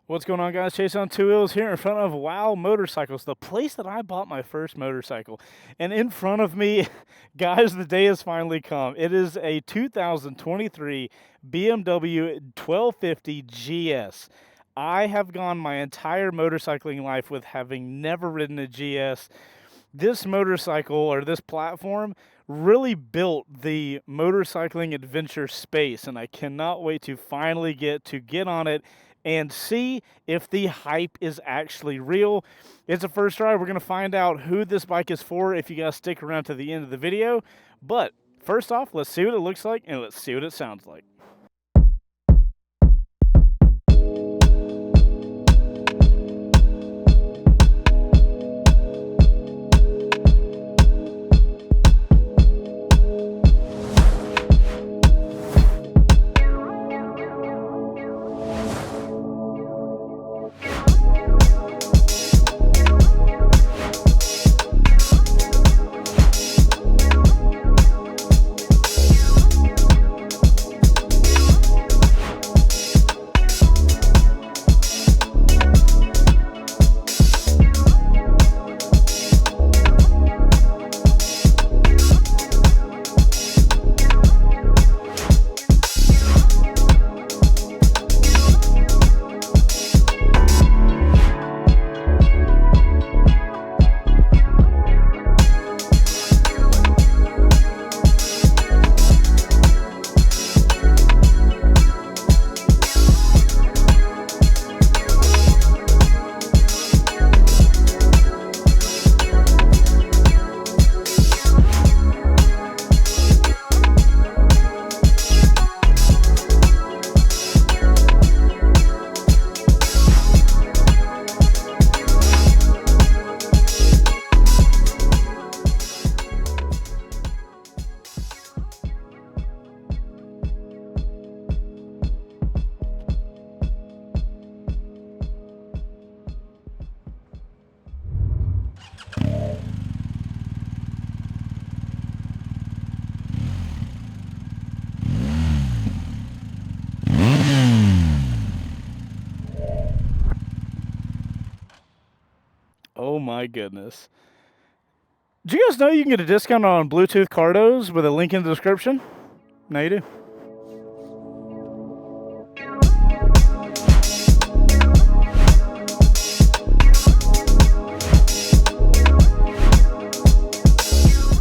What's going on, guys? Chaseontwowheels here in front of Wow Motorcycles, the place that I bought my first motorcycle. And in front of me, guys, the day has finally come. It is a 2023 BMW 1250 GS. I have gone my entire motorcycling life with having never ridden a GS. This motorcycle, or this platform, really built the motorcycling adventure space, and I cannot wait to finally get on it and see if the hype is actually real. It's a first ride. We're going to find out who this bike is for if you guys stick around to the end of the video. But first off, let's see what it looks like and let's see what it sounds like. Oh my goodness. Do you guys know you can get a discount on Bluetooth Cardos with a link in the description? Now you do.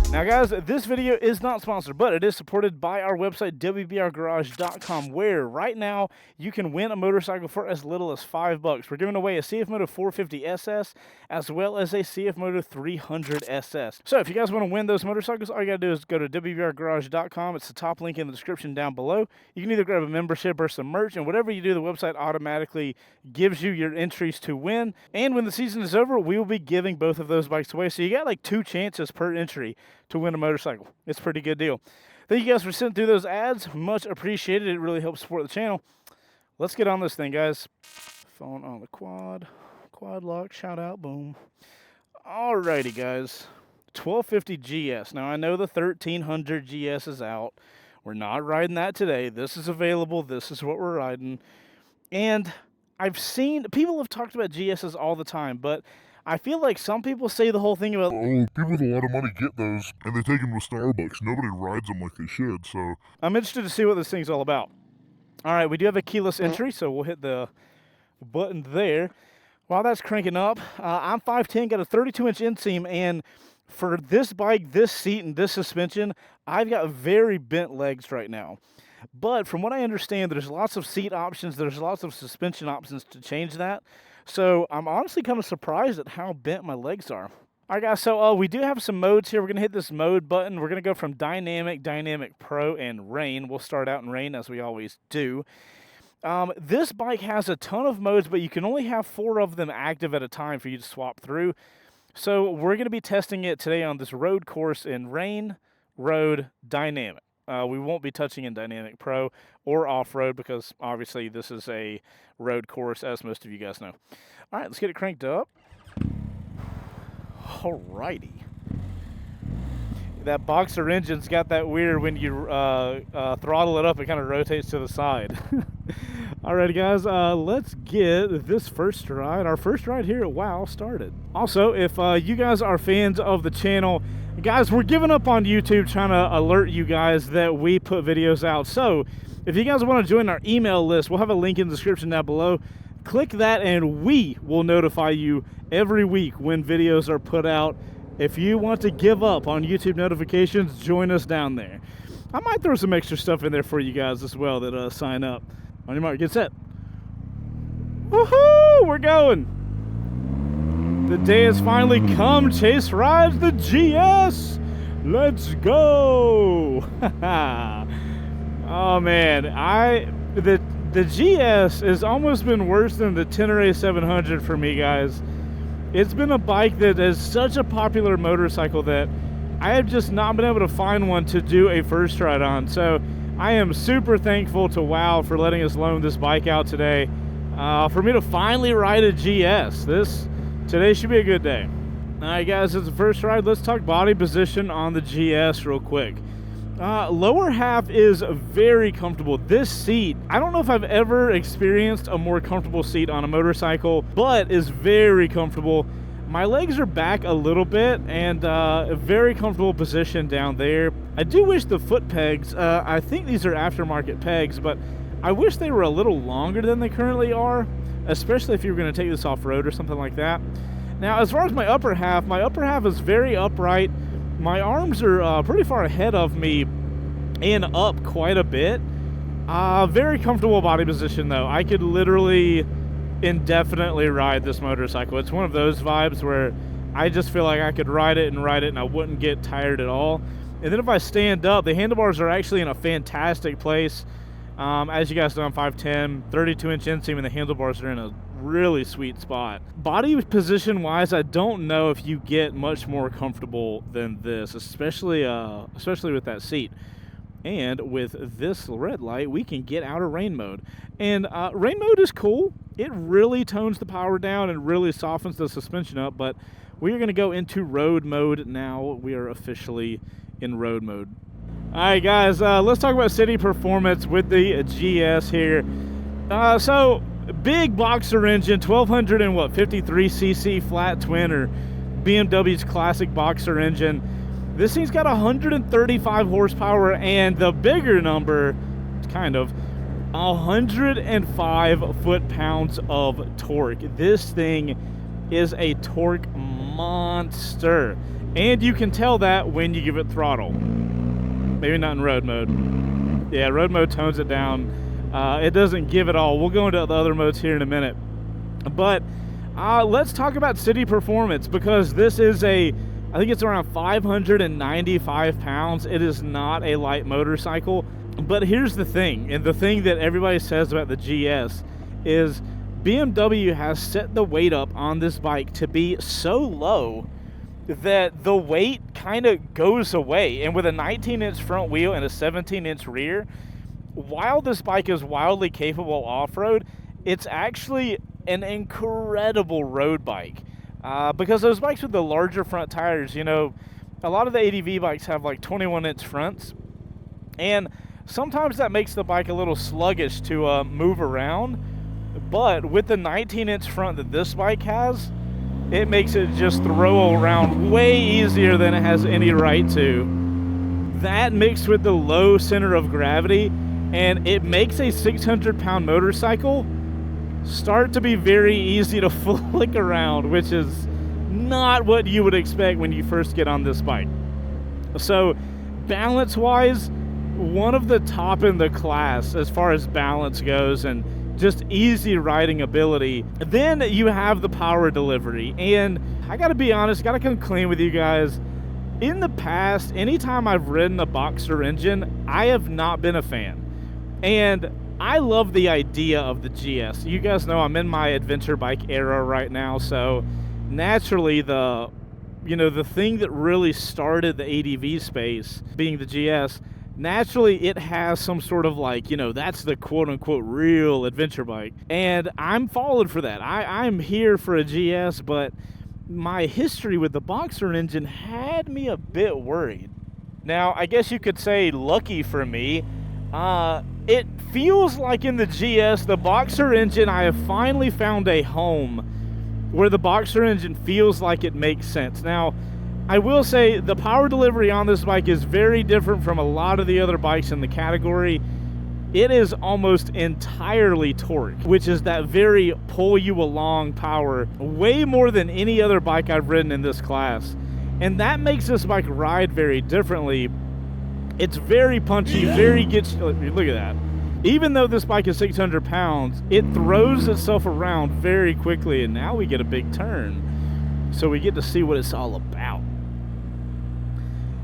Now guys, this video is not sponsored, but it is supported by our website, WBRgarage.com, where right now you can win a motorcycle for as little as $5. We're giving away a CF Moto 450 SS as well as a CF Moto 300 SS. So if you guys want to win those motorcycles, all you gotta do is go to WBRgarage.com. It's the top link in the description down below. You can either grab a membership or some merch, and whatever you do, the website automatically gives you your entries to win. And when the season is over, we will be giving both of those bikes away. So you got like 2 chances per entry to win a motorcycle. It's a pretty good deal. Thank you guys for sitting through those ads. Much appreciated. It really helps support the channel. Let's get on this thing, guys. Phone on the quad. Quad lock. Shout out. Boom. Alrighty, guys. 1250 GS. Now, I know the 1300 GS is out. We're not riding that today. This is available. This is what we're riding. And I've seen... people have talked about GSs all the time, but I feel like some people say the whole thing about, oh, people with a lot of money get those, and they take them to Starbucks. Nobody rides them like they should, so... I'm interested to see what this thing's all about. All right, we do have a keyless entry, so we'll hit the button there. While that's cranking up, I'm 5'10", got a 32-inch inseam, and for this bike, this seat, and this suspension, I've got very bent legs right now. But from what I understand, there's lots of seat options, there's lots of suspension options to change that. So I'm honestly kind of surprised at how bent my legs are. All right, guys, so we do have some modes here. We're going to hit this mode button. We're going to go from Dynamic, Dynamic Pro, and Rain. We'll start out in Rain, as we always do. This bike has a ton of modes, but you can only have 4 of them active at a time for you to swap through. So we're going to be testing it today on this road course in Rain, Road, Dynamic. We won't be touching in Dynamic Pro or Off-Road because obviously this is a road course, as most of you guys know. All right, let's get it cranked up. Alrighty. That boxer engine's got that weird when you throttle it up, it kind of rotates to the side. Alright guys, let's get this first ride, our first ride here at WOW, started. Also, if you guys are fans of the channel, guys, we're giving up on YouTube trying to alert you guys that we put videos out. So, if you guys want to join our email list, we'll have a link in the description down below. Click that and we will notify you every week when videos are put out. If you want to give up on YouTube notifications, join us down there. I might throw some extra stuff in there for you guys as well that sign up. On your mark, get set. Woohoo! We're going. The day has finally come. Chase rides the GS. Let's go. Oh man, the GS has almost been worse than the Tenere 700 for me, guys. It's been a bike that is such a popular motorcycle that I have just not been able to find one to do a first ride on. So I am super thankful to WOW for letting us loan this bike out today. For me to finally ride a GS. Today should be a good day. Alright guys, it's the first ride. Let's talk body position on the GS real quick. Lower half is very comfortable. This seat, I don't know if I've ever experienced a more comfortable seat on a motorcycle, but is very comfortable. My legs are back a little bit and a very comfortable position down there. I do wish the foot pegs, I think these are aftermarket pegs, but I wish they were a little longer than they currently are, especially if you were going to take this off-road or something like that. Now, as far as my upper half is very upright. My arms are pretty far ahead of me and up quite a bit. Very comfortable body position though. I could literally indefinitely ride this motorcycle. It's one of those vibes where I just feel like I could ride it and I wouldn't get tired at all. And then if I stand up, the handlebars are actually in a fantastic place. As you guys know, I'm 5'10", 32-inch inseam, and the handlebars are in a really sweet spot. Body position wise, I don't know if you get much more comfortable than this, especially with that seat. And with this red light, we can get out of rain mode. And rain mode is cool. It really tones the power down and really softens the suspension up, but we are going to go into road mode now. We are officially in road mode. Alright guys, let's talk about city performance with the GS here. So, big boxer engine, 1253cc flat twin, or BMW's classic boxer engine. This thing's got 135 horsepower and the bigger number, kind of, 105 foot-pounds of torque. This thing is a torque monster. And you can tell that when you give it throttle. Maybe not in road mode. Yeah, road mode tones it down. It doesn't give it all. We'll go into the other modes here in a minute. But let's talk about city performance, because this is I think it's around 595 pounds. It is not a light motorcycle. But here's the thing, and the thing that everybody says about the GS is BMW has set the weight up on this bike to be so low that the weight kind of goes away. And with a 19-inch front wheel and a 17-inch rear, while this bike is wildly capable off-road, it's actually an incredible road bike. Because those bikes with the larger front tires, you know, a lot of the ADV bikes have like 21-inch fronts, and sometimes that makes the bike a little sluggish to move around. But with the 19-inch front that this bike has, it makes it just throw around way easier than it has any right to. That mixed with the low center of gravity, and it makes a 600-pound motorcycle start to be very easy to flick around, which is not what you would expect when you first get on this bike. So balance-wise, one of the top in the class as far as balance goes, and just easy riding ability. Then you have the power delivery, and I gotta be honest, gotta come clean with you guys. In the past, anytime I've ridden a boxer engine, I have not been a fan. And I love the idea of the GS. You guys know I'm in my adventure bike era right now, so naturally the thing that really started the ADV space, being the GS, naturally it has some sort of like, that's the quote-unquote real adventure bike. And I'm followed for that. I'm here for a GS, but my history with the boxer engine had me a bit worried. Now, I guess you could say lucky for me, it feels like in the GS, the Boxer engine, I have finally found a home where the Boxer engine feels like it makes sense. Now, I will say the power delivery on this bike is very different from a lot of the other bikes in the category. It is almost entirely torque, which is that very pull you along power, way more than any other bike I've ridden in this class. And that makes this bike ride very differently. It's very punchy, very look at that. Even though this bike is 600 pounds, it throws itself around very quickly, and now we get a big turn. So we get to see what it's all about.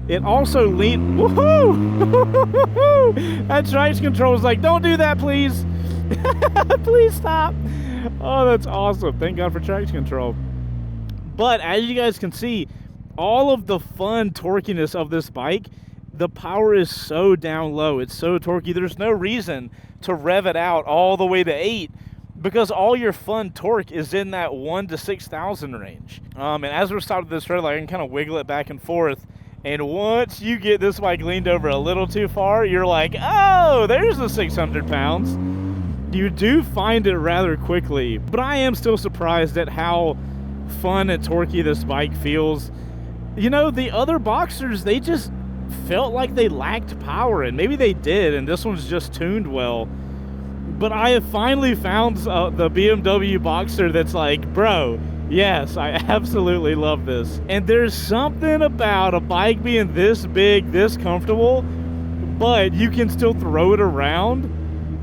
It also leans, woohoo! That traction control is like, don't do that, please. Please stop. Oh, that's awesome. Thank God for traction control. But as you guys can see, all of the fun torquiness of this bike, the power is so down low. It's so torquey. There's no reason to rev it out all the way to 8 because all your fun torque is in that 1 to 6,000 range. And as we're stopped at this red light, I can kind of wiggle it back and forth. And once you get this bike leaned over a little too far, you're like, oh, there's the 600 pounds. You do find it rather quickly, but I am still surprised at how fun and torquey this bike feels. You know, the other Boxers, they just felt like they lacked power, and maybe they did, and this one's just tuned well. But I have finally found the BMW Boxer that's like, bro, yes, I absolutely love this. And there's something about a bike being this big, this comfortable, but you can still throw it around.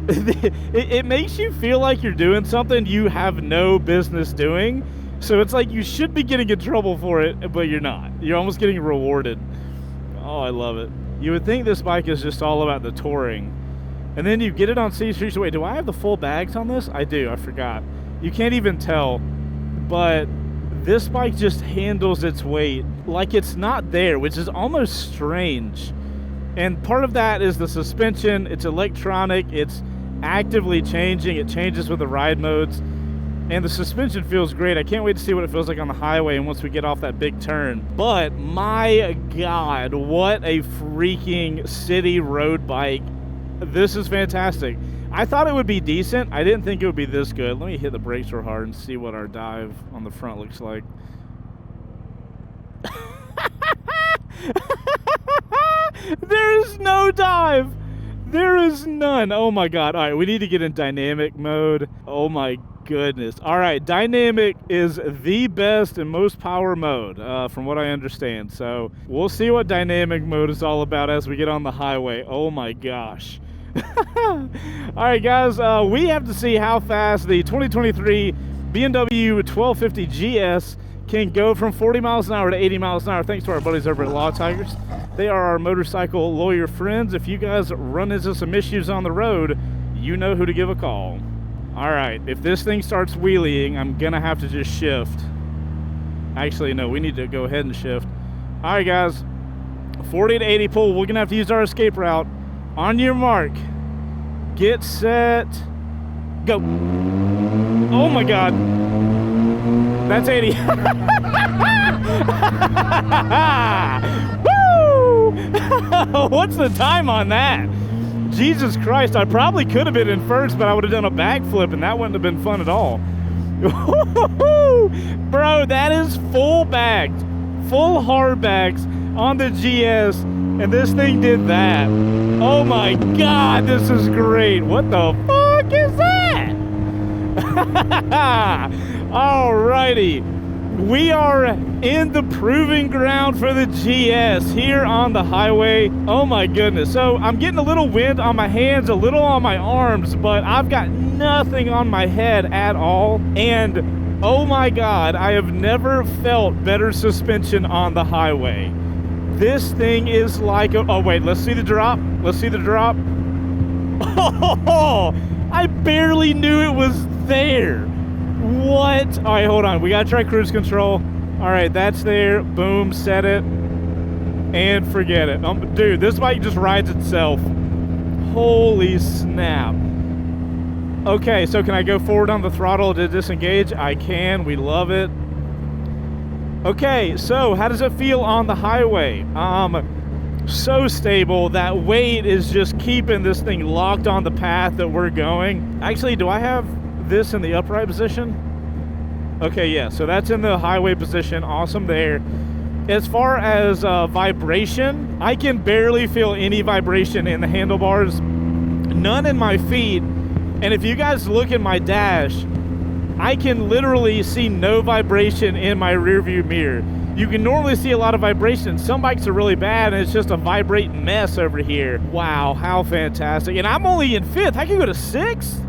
It makes you feel like you're doing something you have no business doing. So it's like you should be getting in trouble for it, but you're not. You're almost getting rewarded. Oh, I love it. You would think this bike is just all about the touring. And then you get it on city streets. Wait, do I have the full bags on this? I do, I forgot. You can't even tell, but this bike just handles its weight like it's not there, which is almost strange. And part of that is the suspension. It's electronic, it's actively changing. It changes with the ride modes. And the suspension feels great. I can't wait to see what it feels like on the highway and once we get off that big turn. But my God, what a freaking city road bike. This is fantastic. I thought it would be decent. I didn't think it would be this good. Let me hit the brakes real hard and see what our dive on the front looks like. There is no dive. There is none. Oh my God. All right, we need to get in dynamic mode. Oh my goodness. All right, dynamic is the best and most power mode from what I understand. So we'll see what dynamic mode is all about as we get on the highway. Oh my gosh. All right, guys, we have to see how fast the 2023 BMW 1250 GS can go from 40 miles an hour to 80 miles an hour, thanks to our buddies over at Law Tigers. They are our motorcycle lawyer friends. If you guys run into some issues on the road, you know who to give a call. All right, if this thing starts wheeling, I'm gonna have to just shift. Actually, no, we need to go ahead and shift. All right, guys, 40 to 80 pull. We're gonna have to use our escape route. On your mark, get set, go. Oh my God, that's 80. Woo! What's the time on that? Jesus Christ, I probably could have been in first, but I would have done a backflip and that wouldn't have been fun at all. Bro, that is full bagged, full hard bags on the GS, and this thing did that. Oh my God, this is great. What the fuck is that? Alrighty. We are in the proving ground for the GS here on the highway. Oh my goodness. So I'm getting a little wind on my hands, a little on my arms, but I've got nothing on my head at all. And oh my God, I have never felt better suspension on the highway. This thing is like a, oh wait, let's see the drop. Let's see the drop. Oh, I barely knew it was there. What? All right, hold on. We gotta try cruise control. All right, that's there. Boom, set it. And forget it. Dude, this bike just rides itself. Holy snap. Okay, so can I go forward on the throttle to disengage? I can. We love it. Okay, so how does it feel on the highway? So stable. That weight is just keeping this thing locked on the path that we're going. Actually, do I have this in the upright position? Okay, yeah, so that's in the highway position. Awesome there. As far as vibration, I can barely feel any vibration in the handlebars, none in my feet. And if you guys look at my dash, I can literally see no vibration in my rearview mirror. You can normally see a lot of vibration. Some bikes are really bad and it's just a vibrating mess over here. Wow, how fantastic. And I'm only in 5th. I can go to 6th?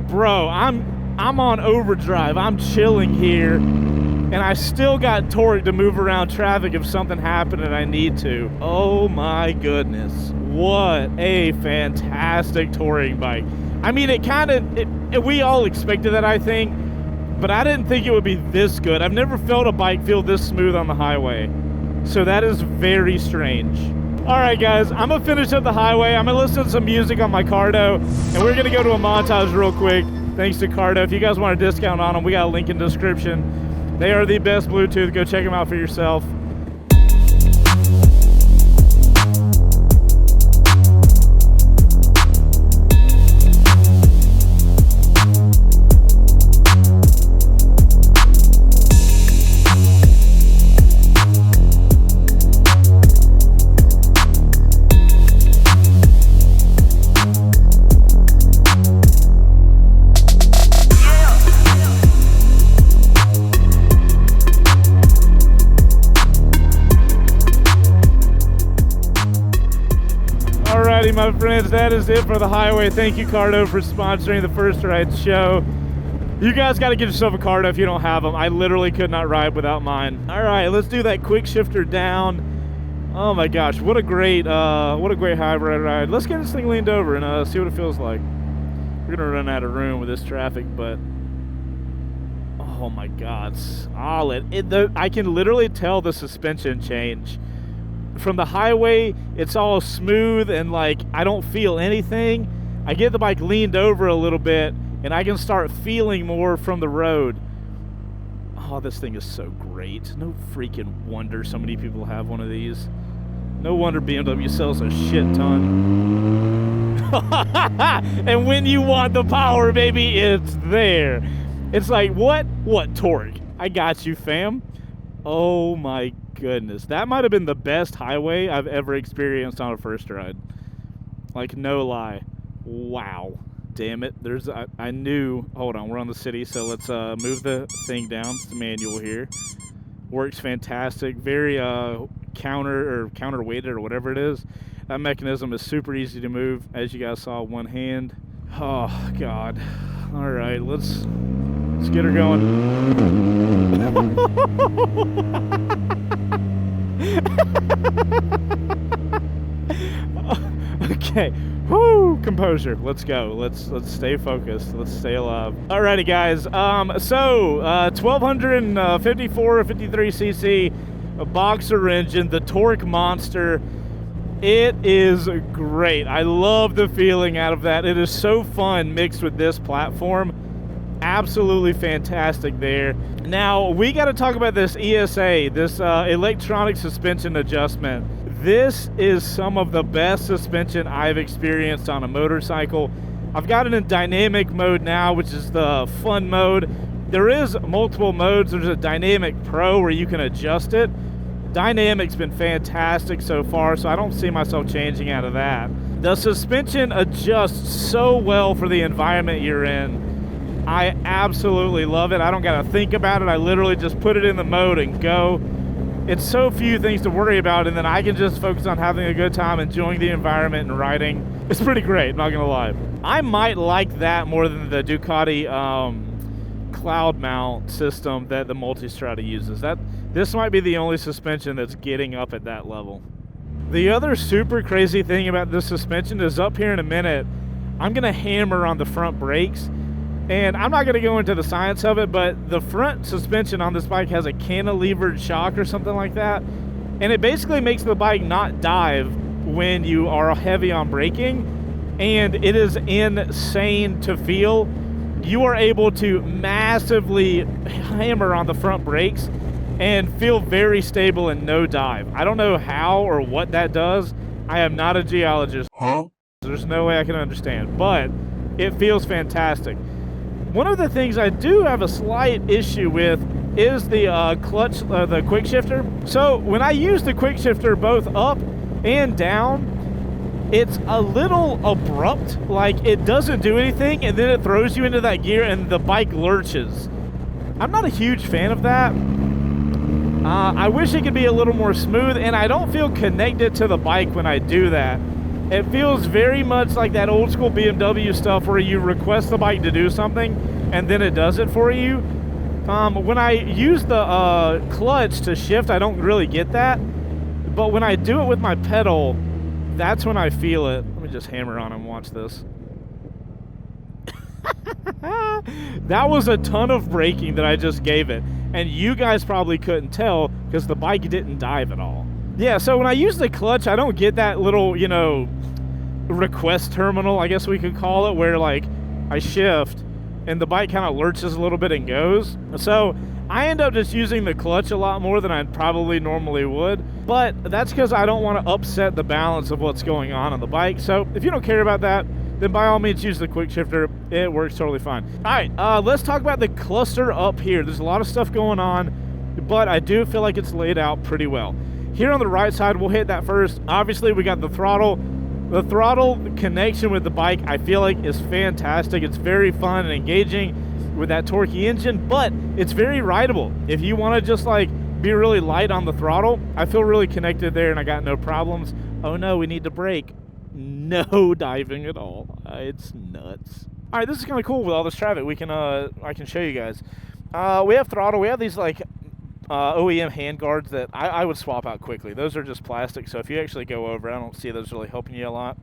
Bro, I'm on overdrive. I'm chilling here. And I still got torque to move around traffic if something happened and I need to. Oh my goodness. What a fantastic touring bike. I mean, we all expected that, I think, but I didn't think it would be this good. I've never felt a bike feel this smooth on the highway. So that is very strange. All right, guys, I'm gonna finish up the highway. I'm gonna listen to some music on my Cardo, and we're gonna go to a montage real quick, thanks to Cardo. If you guys want a discount on them, we got a link in the description. They are the best Bluetooth. Go check them out for yourself. My friends, that is it for the highway. Thank you, Cardo, for sponsoring the First Ride show. You guys got to get yourself a Cardo if you don't have them. I literally could not ride without mine. All right, let's do that quick shifter down. Oh my gosh, what a great hybrid ride. Let's get this thing leaned over and see what it feels like. We're gonna run out of room with this traffic, but oh my God, solid. I can literally tell the suspension change. From the highway, it's all smooth and like I don't feel anything. I get the bike leaned over a little bit and I can start feeling more from the road. Oh, this thing is so great. No freaking wonder so many people have one of these. No wonder BMW sells a shit ton. And when you want the power, baby, it's there. It's like, what torque? I got you, fam. Oh my goodness, that might have been the best highway I've ever experienced on a first ride. Like, no lie. Wow. Damn it. I knew. Hold on, we're on the city, so let's move the thing down. It's the manual here. Works fantastic. Very counterweighted or whatever it is. That mechanism is super easy to move, as you guys saw, one hand. Oh God. All right, let's get her going. Okay, whoo, composure. Let's go. Let's stay focused. Let's stay alive. Alrighty, guys. So 1254 53cc boxer engine, the torque monster. It is great. I love the feeling out of that. It is so fun mixed with this platform. Absolutely fantastic there. Now, we got to talk about this ESA, this electronic suspension adjustment. This is some of the best suspension I've experienced on a motorcycle. I've got it in dynamic mode now, which is the fun mode. There is multiple modes. There's a dynamic pro where you can adjust it. Dynamic's been fantastic so far, so I don't see myself changing out of that. The suspension adjusts so well for the environment you're in. I absolutely love it. I don't gotta think about it. I literally just put it in the mode and go. It's so few things to worry about, and then I can just focus on having a good time, enjoying the environment and riding. It's pretty great, not gonna lie. I might like that more than the Ducati cloud mount system that the Multistrada uses. This might be the only suspension that's getting up at that level. The other super crazy thing about this suspension is up here in a minute, I'm gonna hammer on the front brakes. And I'm not going to go into the science of it, but the front suspension on this bike has a cantilevered shock or something like that. And it basically makes the bike not dive when you are heavy on braking. And it is insane to feel. You are able to massively hammer on the front brakes and feel very stable and no dive. I don't know how or what that does. I am not a geologist. Huh? There's no way I can understand, but it feels fantastic. One of the things I do have a slight issue with is the clutch, the quick shifter. So when I use the quick shifter both up and down, it's a little abrupt. Like, it doesn't do anything, and then it throws you into that gear and the bike lurches. I'm not a huge fan of that. I wish it could be a little more smooth, and I don't feel connected to the bike when I do that. It feels very much like that old school BMW stuff where you request the bike to do something and then it does it for you. When I use the clutch to shift, I don't really get that. But when I do it with my pedal, that's when I feel it. Let me just hammer on and watch this. That was a ton of braking that I just gave it. And you guys probably couldn't tell because the bike didn't dive at all. Yeah, so when I use the clutch, I don't get that little, you know, request terminal, I guess we could call it, where like I shift and the bike kind of lurches a little bit and goes. So I end up just using the clutch a lot more than I probably normally would, but that's because I don't want to upset the balance of what's going on the bike. So if you don't care about that, then by all means use the quick shifter. It works totally fine. All right, let's talk about the cluster up here. There's a lot of stuff going on, but I do feel like it's laid out pretty well. Here on the right side, we'll hit that first. Obviously, we got the throttle. The throttle connection with the bike, I feel like, is fantastic. It's very fun and engaging with that torquey engine, but it's very rideable. If you want to just like be really light on the throttle, I feel really connected there and I got no problems. Oh no, we need to brake. No diving at all. It's nuts. All right, this is kind of cool with all this traffic. We can I can show you guys. We have throttle. We have these like OEM hand guards that I would swap out quickly. Those are just plastic, so if you actually go over, I don't see those really helping you a lot.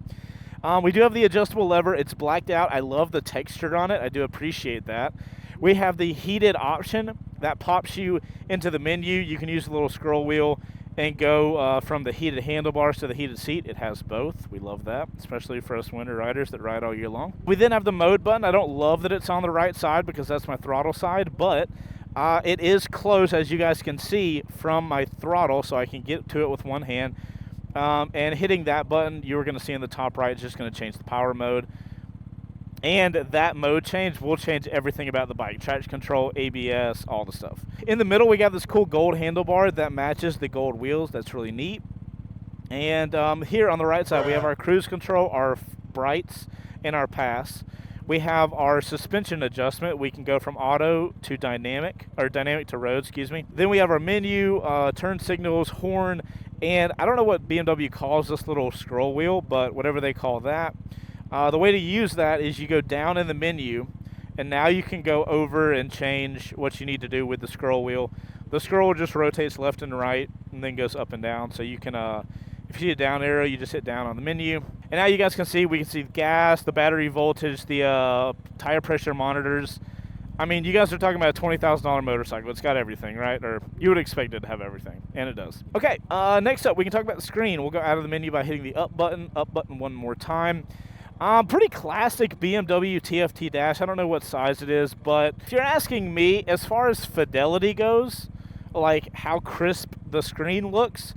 We do have the adjustable lever. It's blacked out. I love the texture on it. I do appreciate that. We have the heated option that pops you into the menu. You can use the little scroll wheel and go from the heated handlebars to the heated seat. It has both. We love that, especially for us winter riders that ride all year long. We then have the mode button. I don't love that it's on the right side because that's my throttle side, but it is close, as you guys can see, from my throttle, so I can get to it with one hand. And hitting that button, you're going to see in the top right, it's just going to change the power mode. And that mode change will change everything about the bike. Traction control, ABS, all the stuff. In the middle, we got this cool gold handlebar that matches the gold wheels. That's really neat. And here on the right side, we have our cruise control, our brights, and our pass. We have our suspension adjustment. We can go from auto to dynamic, or dynamic to road, excuse me. Then we have our menu, turn signals, horn, and I don't know what BMW calls this little scroll wheel, but whatever they call that. The way to use that is you go down in the menu, and now you can go over and change what you need to do with the scroll wheel. The scroll just rotates left and right, and then goes up and down, so you can if you see a down arrow, you just hit down on the menu. And now you guys can see, we can see the gas, the battery voltage, the tire pressure monitors. I mean, you guys are talking about a $20,000 motorcycle. It's got everything, right? Or you would expect it to have everything, and it does. Okay, next up, we can talk about the screen. We'll go out of the menu by hitting the up button one more time. Pretty classic BMW TFT dash. I don't know what size it is, but if you're asking me, as far as fidelity goes, like how crisp the screen looks,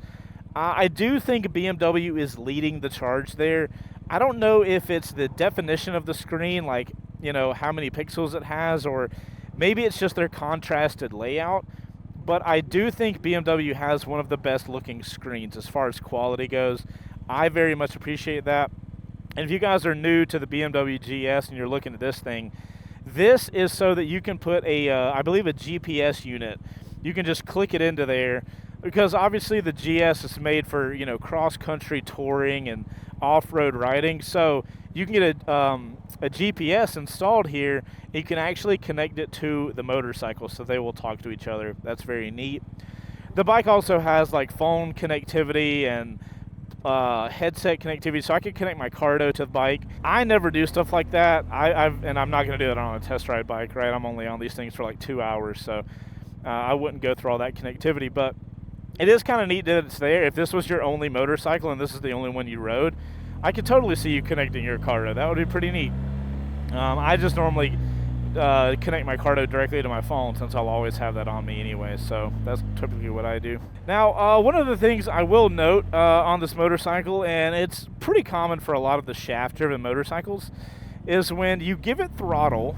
I do think BMW is leading the charge there. I don't know if it's the definition of the screen, like, you know, how many pixels it has, or maybe it's just their contrasted layout. But I do think BMW has one of the best looking screens as far as quality goes. I very much appreciate that. And if you guys are new to the BMW GS and you're looking at this thing, this is so that you can put a, I believe a GPS unit. You can just click it into there, because obviously the GS is made for, you know, cross-country touring and off-road riding. So you can get a GPS installed here. You can actually connect it to the motorcycle, so they will talk to each other. That's very neat. The bike also has like phone connectivity and headset connectivity, so I can connect my Cardo to the bike. I never do stuff like that. And I'm not going to do it on a test ride bike, right? I'm only on these things for like 2 hours, so I wouldn't go through all that connectivity. But it is kind of neat that it's there. If this was your only motorcycle and this is the only one you rode, I could totally see you connecting your Cardo. That would be pretty neat. I just normally connect my Cardo directly to my phone, since I'll always have that on me anyway. So that's typically what I do. Now, one of the things I will note on this motorcycle, and it's pretty common for a lot of the shaft-driven motorcycles, is when you give it throttle,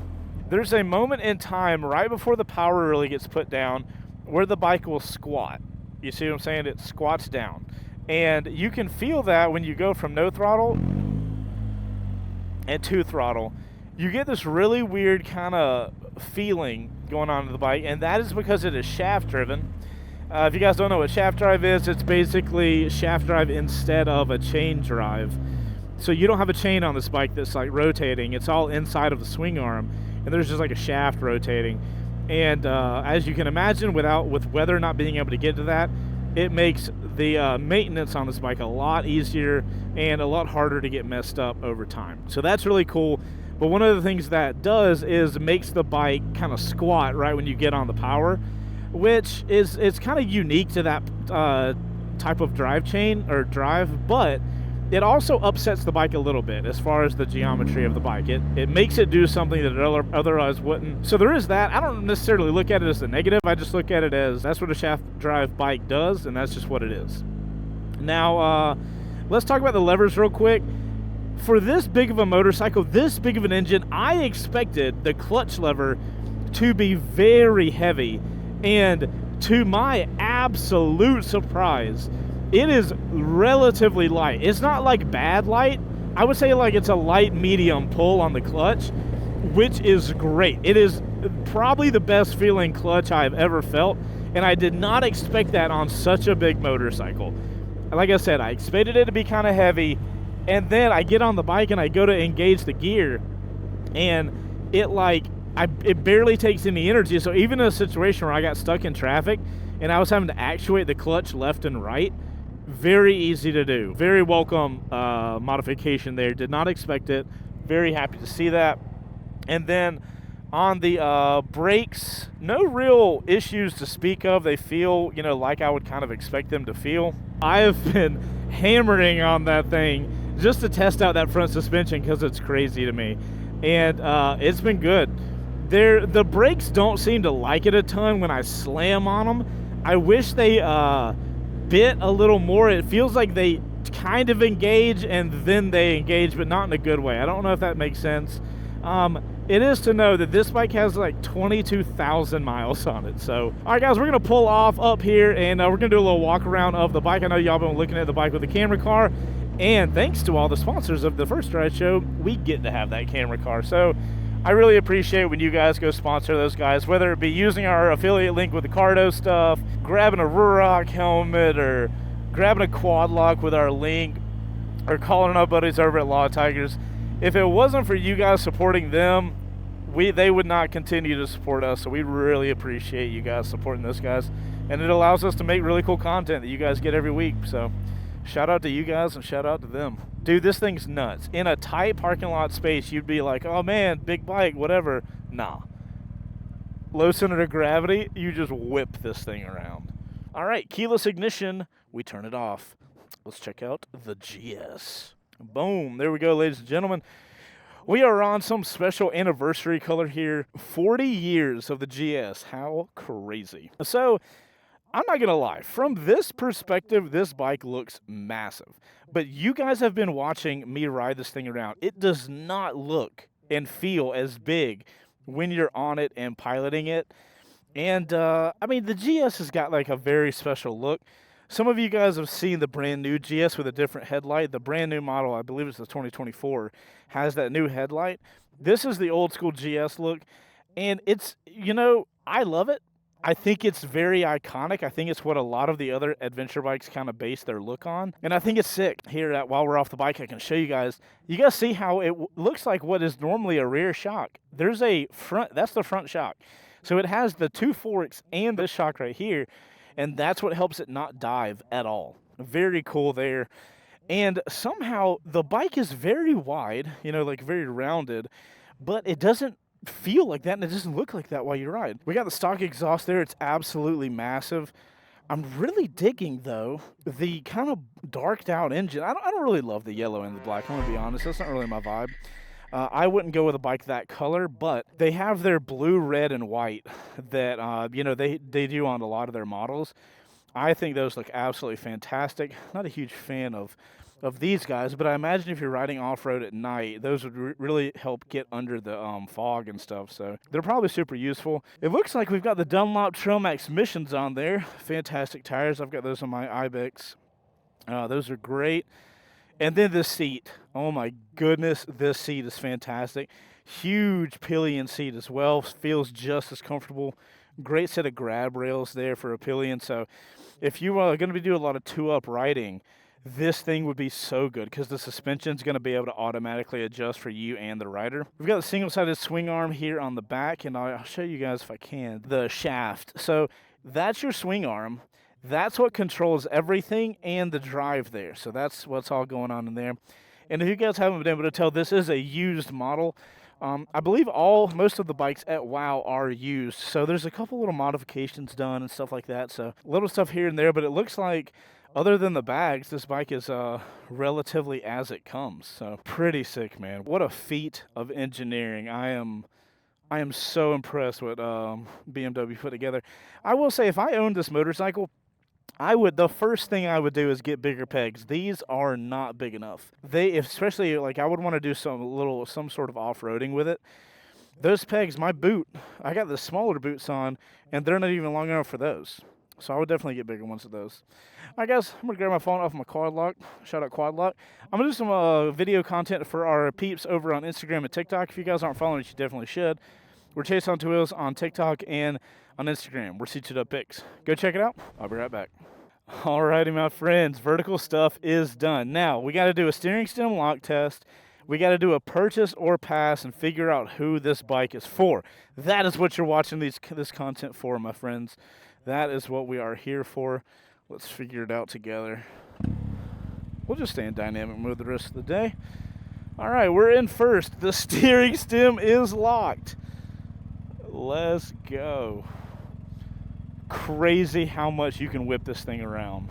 there's a moment in time right before the power really gets put down where the bike will squat. You see what I'm saying? It squats down. And you can feel that when you go from no throttle and to throttle. You get this really weird kind of feeling going on in the bike, and that is because it is shaft driven. If you guys don't know what shaft drive is, it's basically shaft drive instead of a chain drive. So you don't have a chain on this bike that's like rotating. It's all inside of the swing arm, and there's just like a shaft rotating. And as you can imagine, with weather not being able to get to that, it makes the maintenance on this bike a lot easier and a lot harder to get messed up over time. So that's really cool. But one of the things that does is makes the bike kind of squat right when you get on the power, which is kind of unique to that type of drive chain or drive, but it also upsets the bike a little bit as far as the geometry of the bike. It makes it do something that it otherwise wouldn't. So there is that. I don't necessarily look at it as a negative. I just look at it as that's what a shaft drive bike does, and that's just what it is. Now, let's talk about the levers real quick. For this big of a motorcycle, this big of an engine, I expected the clutch lever to be very heavy, and to my absolute surprise, it is relatively light. It's not like bad light. I would say like it's a light medium pull on the clutch, which is great. It is probably the best feeling clutch I've ever felt, and I did not expect that on such a big motorcycle. Like I said, I expected it to be kind of heavy, and then I get on the bike and I go to engage the gear, and it barely takes any energy. So even in a situation where I got stuck in traffic and I was having to actuate the clutch left and right, very easy to do. Very welcome modification there. Did not expect it. Very happy to see that. And then on the brakes, no real issues to speak of. They feel, like I would kind of expect them to feel. I have been hammering on that thing just to test out that front suspension because it's crazy to me. And it's been good. The brakes don't seem to like it a ton when I slam on them. I wish they bit a little more. It feels like they kind of engage and then they engage, but not in a good way. I don't know if that makes sense. It is to know that this bike has like 22,000 miles on it. So, all right, guys, we're going to pull off up here, and we're going to do a little walk around of the bike. I know y'all been looking at the bike with the camera car, and thanks to all the sponsors of the First Ride Show, we get to have that camera car. So I really appreciate when you guys go sponsor those guys, whether it be using our affiliate link with the Cardo stuff, grabbing a Ruroc helmet, or grabbing a quad lock with our link, or calling our buddies over at Law Tigers. If it wasn't for you guys supporting them, they would not continue to support us. So we really appreciate you guys supporting those guys, and it allows us to make really cool content that you guys get every week. So shout out to you guys and shout out to them. Dude, this thing's nuts. In a tight parking lot space, you'd be like, oh man, big bike, whatever. Nah. Low center of gravity, you just whip this thing around. All right, keyless ignition, we turn it off. Let's check out the GS. Boom, there we go, ladies and gentlemen. We are on some special anniversary color here. 40 years of the GS. How crazy. So, I'm not going to lie. From this perspective, this bike looks massive. But you guys have been watching me ride this thing around. It does not look and feel as big when you're on it and piloting it. And, I mean, the GS has got like a very special look. Some of you guys have seen the brand new GS with a different headlight. The brand new model, I believe it's the 2024, has that new headlight. This is the old school GS look. And it's, I love it. I think it's very iconic. I think it's what a lot of the other adventure bikes kind of base their look on. And I think it's sick. Here, while we're off the bike, I can show you guys. You guys see how it looks like what is normally a rear shock. There's a front, that's the front shock. So it has the two forks and this shock right here. And that's what helps it not dive at all. Very cool there. And somehow the bike is very wide, like very rounded, but it doesn't feel like that, and it doesn't look like that while you ride. We got the stock exhaust there. It's absolutely massive. I'm really digging, though, the kind of darked out engine. I don't really love the yellow and the black. I'm going to be honest. That's not really my vibe. I wouldn't go with a bike that color, but they have their blue, red, and white that, you know, they do on a lot of their models. I think those look absolutely fantastic. Not a huge fan of these guys, but I imagine if you're riding off-road at night, those would really help get under the fog and stuff, so they're probably super useful. It looks like we've got the Dunlop Trailmax Missions on there. Fantastic tires. I've got those on my Ibex. Those are great. And then this seat. Oh my goodness, this seat is fantastic. Huge pillion seat as well. Feels just as comfortable. Great set of grab rails there for a pillion. So if you are going to be doing a lot of two-up riding, this thing would be so good because the suspension is going to be able to automatically adjust for you and the rider. We've got the single-sided swing arm here on the back, and I'll show you guys if I can the shaft. So that's your swing arm. That's what controls everything and the drive there. So that's what's all going on in there. And if you guys haven't been able to tell, this is a used model. I believe most of the bikes at WOW are used. So there's a couple little modifications done and stuff like that. So little stuff here and there, but it looks like other than the bags, this bike is relatively as it comes. So pretty sick, man. What a feat of engineering. I am so impressed with BMW put together. I will say, if I owned this motorcycle, the first thing I would do is get bigger pegs. These are not big enough. Especially like I would want to do some sort of off-roading with it. Those pegs, my boot, I got the smaller boots on, and they're not even long enough for those. So I would definitely get bigger ones of those. All right, guys, I'm going to grab my phone off my quad lock. Shout out quad lock. I'm going to do some video content for our peeps over on Instagram and TikTok. If you guys aren't following us, you definitely should. We're Chaseontwowheels on TikTok and on Instagram. We're C2 Pics. Go check it out. I'll be right back. Alrighty, my friends. Vertical stuff is done. Now, we got to do a steering stem lock test. We got to do a purchase or pass and figure out who this bike is for. That is what you're watching this content for, my friends. That is what we are here for. Let's figure it out together. We'll just stay in dynamic mode the rest of the day. All right, we're in first. The steering stem is locked. Let's go. Crazy how much you can whip this thing around.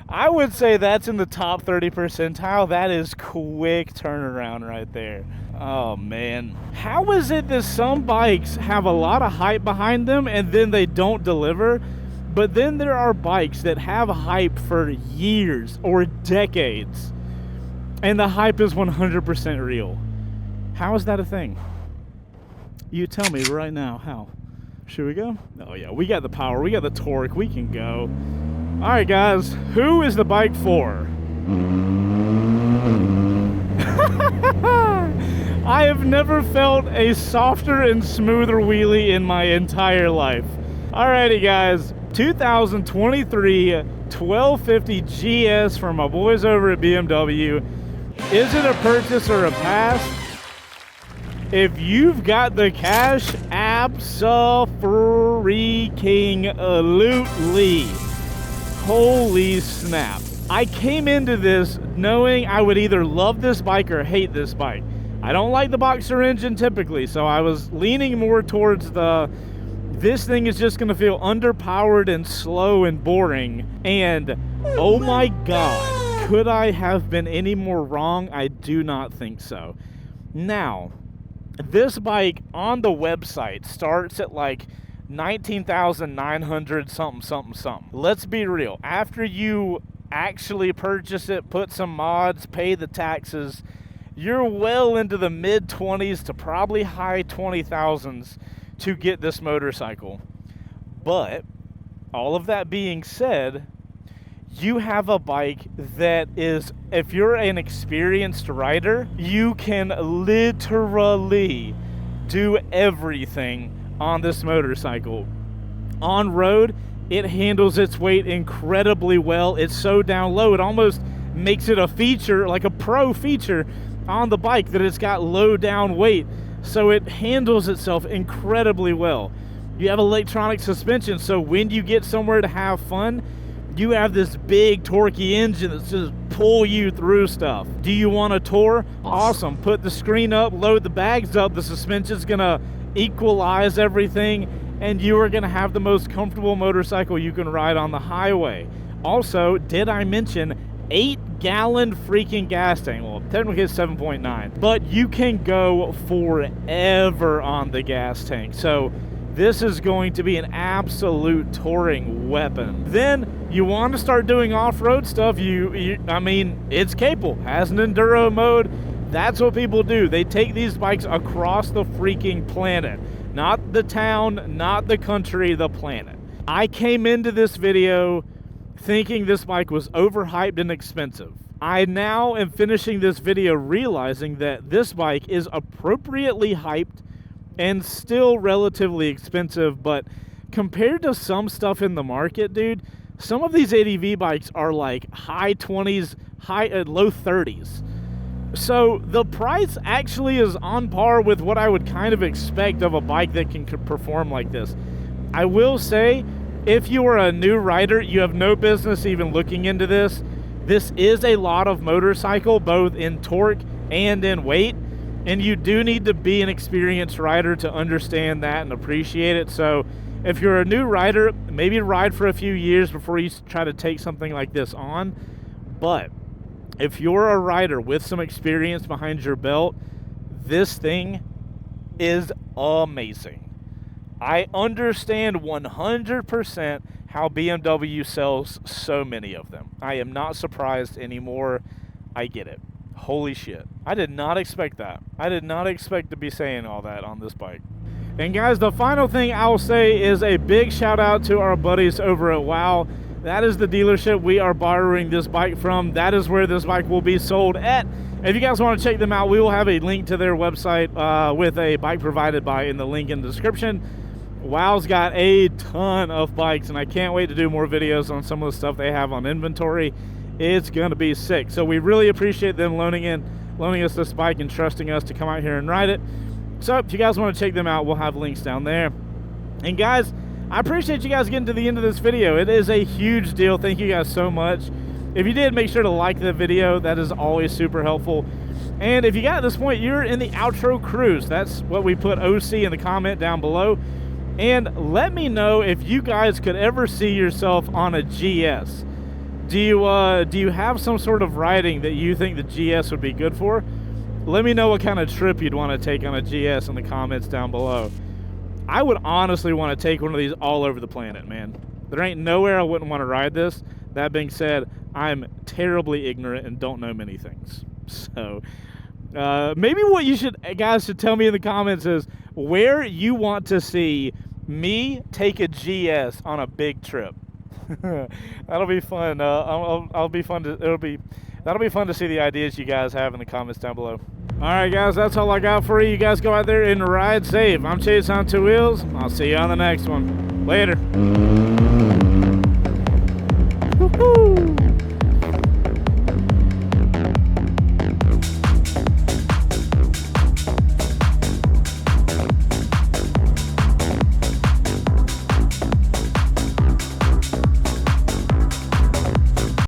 I would say that's in the top 30 percentile. That is quick turnaround right there. Oh man. How is it that some bikes have a lot of hype behind them and then they don't deliver? But then there are bikes that have hype for years or decades and the hype is 100% real. How is that a thing? You tell me right now, how? Should we go? Oh yeah, we got the power, we got the torque, we can go. All right, guys, who is the bike for? I have never felt a softer and smoother wheelie in my entire life. Alrighty, guys, 2023 1250 GS from my boys over at BMW. Is it a purchase or a pass? If you've got the cash, abso-freaking-lutely. Holy snap. I came into this knowing I would either love this bike or hate this bike. I don't like the boxer engine typically, so I was leaning more towards this thing is just gonna feel underpowered and slow and boring. And oh my God, could I have been any more wrong? I do not think so. Now, this bike on the website starts at like 19,900 something. Let's be real. After you actually purchase it, put some mods, pay the taxes, you're well into the mid-20s to probably high 20,000s to get this motorcycle. But all of that being said, you have a bike that is, if you're an experienced rider, you can literally do everything on this motorcycle. On road, it handles its weight incredibly well. It's so down low, it almost makes it a feature, like a pro feature on the bike, that it's got low down weight. So it handles itself incredibly well. You have electronic suspension, so when you get somewhere to have fun, you have this big torquey engine that's just pull you through stuff. Do you want a tour? Awesome. Put the screen up, load the bags up, the suspension's gonna equalize everything, and you are gonna have the most comfortable motorcycle you can ride on the highway. Also, did I mention 8 gallon freaking gas tank. Well, technically it's 7.9, but you can go forever on the gas tank. So this is going to be an absolute touring weapon. Then you want to start doing off-road stuff. I mean, it's capable, has an enduro mode. That's what people do. They take these bikes across the freaking planet. Not the town, not the country, the planet. I came into this video thinking this bike was overhyped and expensive. I now am finishing this video realizing that this bike is appropriately hyped and still relatively expensive, but compared to some stuff in the market, dude, some of these ADV bikes are like high 20s, low 30s. So the price actually is on par with what I would kind of expect of a bike that can perform like this. I will say, if you are a new rider, you have no business even looking into this. This is a lot of motorcycle, both in torque and in weight. And you do need to be an experienced rider to understand that and appreciate it. So if you're a new rider, maybe ride for a few years before you try to take something like this on. But if you're a rider with some experience behind your belt, this thing is amazing. I understand 100% how BMW sells so many of them. I am not surprised anymore. I get it. Holy shit. I did not expect that. I did not expect to be saying all that on this bike. And guys, the final thing I'll say is a big shout out to our buddies over at WOW. That is the dealership we are borrowing this bike from. That is where this bike will be sold at. If you guys want to check them out, we will have a link to their website with a bike provided by in the link in the description. WOW's got a ton of bikes, and I can't wait to do more videos on some of the stuff they have on inventory. It's gonna be sick. So we really appreciate them loaning us this bike and trusting us to come out here and ride it. So if you guys want to check them out, we'll have links down there. And guys, I appreciate you guys getting to the end of this video. It is a huge deal. Thank you guys so much. If you did, make sure to like the video. That is always super helpful. And if you got to this point, you're in the outro cruise. That's what we put OC in the comment down below. And let me know if you guys could ever see yourself on a GS. Do you have some sort of riding that you think the GS would be good for? Let me know what kind of trip you'd want to take on a GS in the comments down below. I would honestly want to take one of these all over the planet, man. There ain't nowhere I wouldn't want to ride this. That being said, I'm terribly ignorant and don't know many things. So maybe what you guys should tell me in the comments is where you want to see me take a GS on a big trip. That'll be fun. That'll be fun to see the ideas you guys have in the comments down below. All right, guys, that's all I got for you. You guys go out there and ride safe. I'm Chaseontwowheels. I'll see you on the next one. Later.